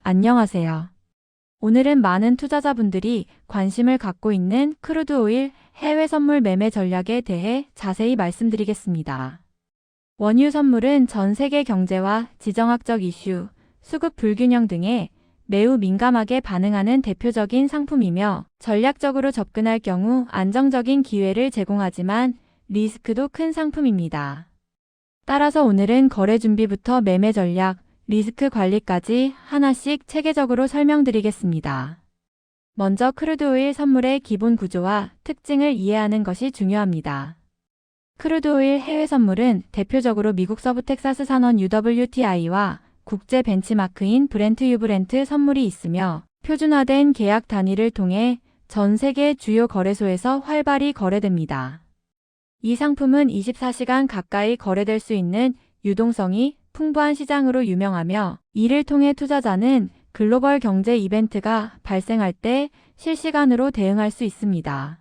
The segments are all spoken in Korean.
안녕하세요. 오늘은 많은 투자자분들이 관심을 갖고 있는 크루드 오일 해외 선물 매매 전략에 대해 자세히 말씀드리겠습니다. 원유 선물은 전 세계 경제와 지정학적 이슈, 수급 불균형 등에 매우 민감하게 반응하는 대표적인 상품이며 전략적으로 접근할 경우 안정적인 기회를 제공하지만 리스크도 큰 상품입니다. 따라서 오늘은 거래 준비부터 매매 전략, 리스크 관리까지 하나씩 체계적으로 설명드리겠습니다. 먼저 크루드 오일 선물의 기본 구조와 특징을 이해하는 것이 중요합니다. 크루드 오일 해외 선물은 대표적으로 미국 서부 텍사스 산원 UWTI와 국제 벤치마크인 브렌트 유브렌트 선물이 있으며 표준화된 계약 단위를 통해 전 세계 주요 거래소에서 활발히 거래됩니다. 이 상품은 24시간 가까이 거래될 수 있는 유동성이 풍부한 시장으로 유명하며 이를 통해 투자자는 글로벌 경제 이벤트가 발생할 때 실시간으로 대응할 수 있습니다.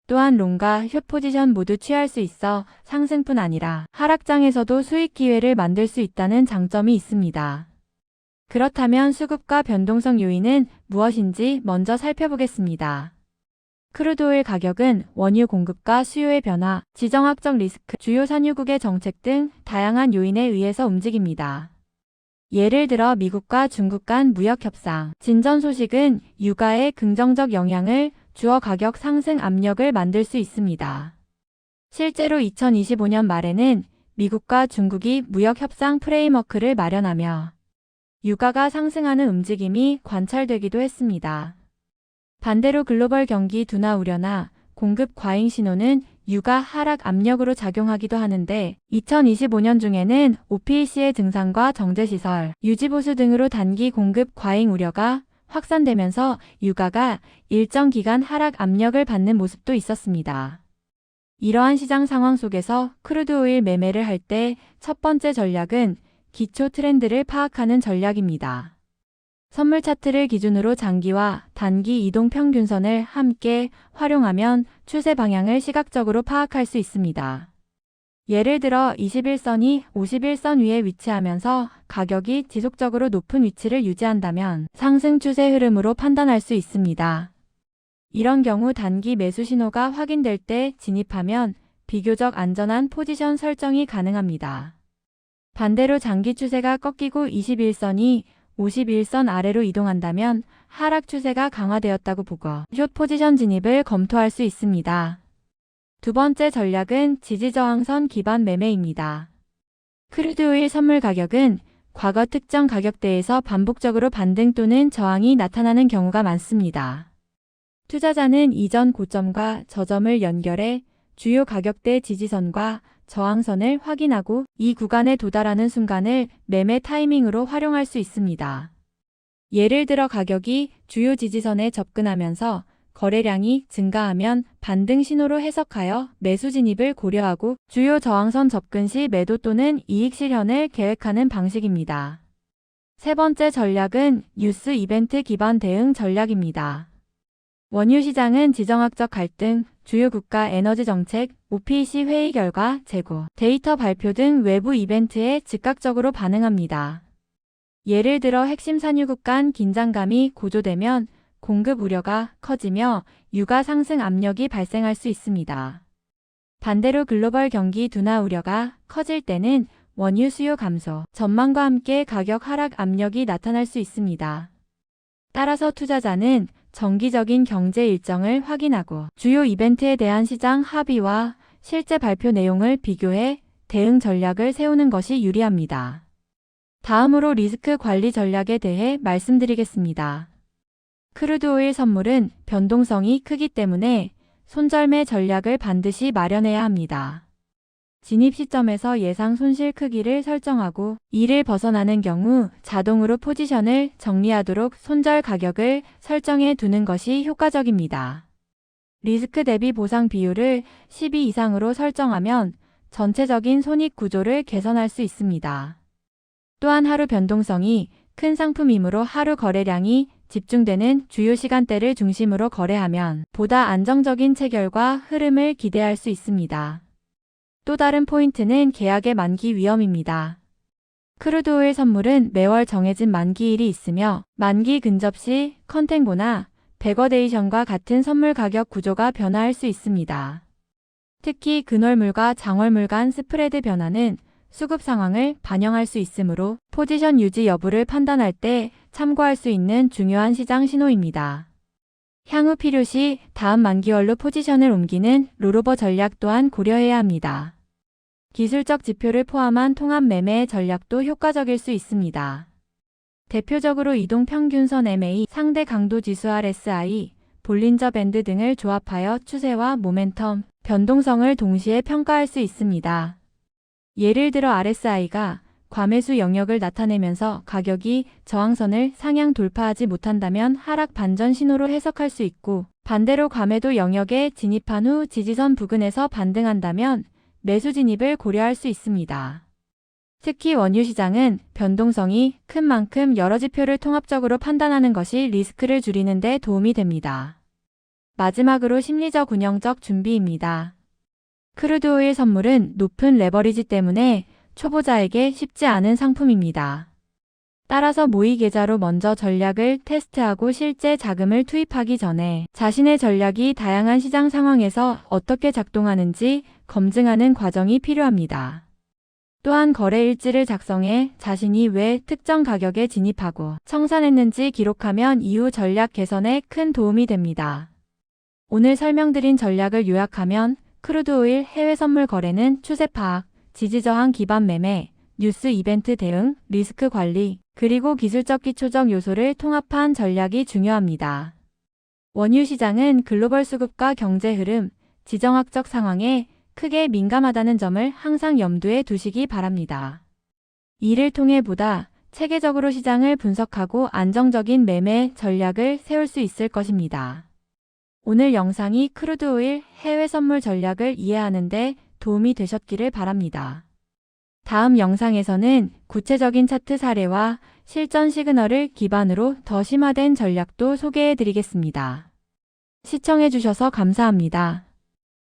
또한 롱과 숏 포지션 모두 취할 수 있어 상승뿐 아니라 하락장에서도 수익 기회를 만들 수 있다는 장점이 있습니다. 그렇다면 수급과 변동성 요인은 무엇인지 먼저 살펴보겠습니다. 크루드 오일 가격은 원유 공급과 수요의 변화, 지정학적 리스크, 주요 산유국의 정책 등 다양한 요인에 의해서 움직입니다. 예를 들어 미국과 중국 간 무역 협상, 진전 소식은 유가에 긍정적 영향을 주어 가격 상승 압력을 만들 수 있습니다. 실제로 2025년 말에는 미국과 중국이 무역 협상 프레임워크를 마련하며 유가가 상승하는 움직임이 관찰되기도 했습니다. 반대로 글로벌 경기 둔화 우려나 공급 과잉 신호는 유가 하락 압력으로 작용하기도 하는데 2025년 중에는 OPEC의 증산과 정제시설, 유지보수 등으로 단기 공급 과잉 우려가 확산되면서 유가가 일정 기간 하락 압력을 받는 모습도 있었습니다. 이러한 시장 상황 속에서 크루드 오일 매매를 할 때 첫 번째 전략은 기초 트렌드를 파악하는 전략입니다. 선물 차트를 기준으로 장기와 단기 이동 평균선을 함께 활용하면 추세 방향을 시각적으로 파악할 수 있습니다. 예를 들어 21선이 51선 위에 위치하면서 가격이 지속적으로 높은 위치를 유지한다면 상승 추세 흐름으로 판단할 수 있습니다. 이런 경우 단기 매수 신호가 확인될 때 진입하면 비교적 안전한 포지션 설정이 가능합니다. 반대로 장기 추세가 꺾이고 21선이 51선 아래로 이동한다면 하락 추세가 강화되었다고 보고 숏 포지션 진입을 검토할 수 있습니다. 두 번째 전략은 지지저항선 기반 매매입니다. 크루드 오일 선물 가격은 과거 특정 가격대에서 반복적으로 반등 또는 저항이 나타나는 경우가 많습니다. 투자자는 이전 고점과 저점을 연결해 주요 가격대 지지선과 저항선을 확인하고 이 구간에 도달하는 순간을 매매 타이밍으로 활용할 수 있습니다. 예를 들어 가격이 주요 지지선에 접근하면서 거래량이 증가하면 반등 신호로 해석하여 매수 진입을 고려하고 주요 저항선 접근 시 매도 또는 이익 실현을 계획하는 방식입니다. 세 번째 전략은 뉴스 이벤트 기반 대응 전략입니다. 원유 시장은 지정학적 갈등, 주요 국가 에너지 정책, OPEC 회의 결과, 재고, 데이터 발표 등 외부 이벤트에 즉각적으로 반응합니다. 예를 들어 핵심 산유국 간 긴장감이 고조되면 공급 우려가 커지며 유가 상승 압력이 발생할 수 있습니다. 반대로 글로벌 경기 둔화 우려가 커질 때는 원유 수요 감소, 전망과 함께 가격 하락 압력이 나타날 수 있습니다. 따라서 투자자는 정기적인 경제 일정을 확인하고 주요 이벤트에 대한 시장 합의와 실제 발표 내용을 비교해 대응 전략을 세우는 것이 유리합니다. 다음으로 리스크 관리 전략에 대해 말씀드리겠습니다. 크루드 오일 선물은 변동성이 크기 때문에 손절매 전략을 반드시 마련해야 합니다. 진입 시점에서 예상 손실 크기를 설정하고 이를 벗어나는 경우 자동으로 포지션을 정리하도록 손절 가격을 설정해 두는 것이 효과적입니다. 리스크 대비 보상 비율을 12 이상으로 설정하면 전체적인 손익 구조를 개선할 수 있습니다. 또한 하루 변동성이 큰 상품이므로 하루 거래량이 집중되는 주요 시간대를 중심으로 거래하면 보다 안정적인 체결과 흐름을 기대할 수 있습니다. 또 다른 포인트는 계약의 만기 위험입니다. 크루드오일 선물은 매월 정해진 만기일이 있으며 만기 근접 시 컨텐고나 백워데이션과 같은 선물 가격 구조가 변화할 수 있습니다. 특히 근월물과 장월물 간 스프레드 변화는 수급 상황을 반영할 수 있으므로 포지션 유지 여부를 판단할 때 참고할 수 있는 중요한 시장 신호입니다. 향후 필요시 다음 만기월로 포지션을 옮기는 롤오버 전략 또한 고려해야 합니다. 기술적 지표를 포함한 통합 매매 전략도 효과적일 수 있습니다. 대표적으로 이동평균선 MA, 상대 강도 지수 RSI, 볼린저 밴드 등을 조합하여 추세와 모멘텀, 변동성을 동시에 평가할 수 있습니다. 예를 들어 RSI가 과매수 영역을 나타내면서 가격이 저항선을 상향 돌파하지 못한다면 하락 반전 신호로 해석할 수 있고, 반대로 과매도 영역에 진입한 후 지지선 부근에서 반등한다면 매수 진입을 고려할 수 있습니다. 특히 원유 시장은 변동성이 큰 만큼 여러 지표를 통합적으로 판단하는 것이 리스크를 줄이는 데 도움이 됩니다. 마지막으로 심리적 운영적 준비입니다. 크루드오일 선물은 높은 레버리지 때문에 초보자에게 쉽지 않은 상품입니다. 따라서 모의 계좌로 먼저 전략을 테스트하고 실제 자금을 투입하기 전에 자신의 전략이 다양한 시장 상황에서 어떻게 작동하는지 검증하는 과정이 필요합니다. 또한 거래 일지를 작성해 자신이 왜 특정 가격에 진입하고 청산했는지 기록하면 이후 전략 개선에 큰 도움이 됩니다. 오늘 설명드린 전략을 요약하면 크루드오일 해외 선물 거래는 추세 파악, 지지저항 기반 매매, 뉴스 이벤트 대응, 리스크 관리, 그리고 기술적 기초적 요소를 통합한 전략이 중요합니다. 원유 시장은 글로벌 수급과 경제 흐름, 지정학적 상황에 크게 민감하다는 점을 항상 염두에 두시기 바랍니다. 이를 통해 보다 체계적으로 시장을 분석하고 안정적인 매매 전략을 세울 수 있을 것입니다. 오늘 영상이 크루드오일 해외 선물 전략을 이해하는 데 도움이 되셨기를 바랍니다. 다음 영상에서는 구체적인 차트 사례와 실전 시그널을 기반으로 더 심화된 전략도 소개해 드리겠습니다. 시청해 주셔서 감사합니다.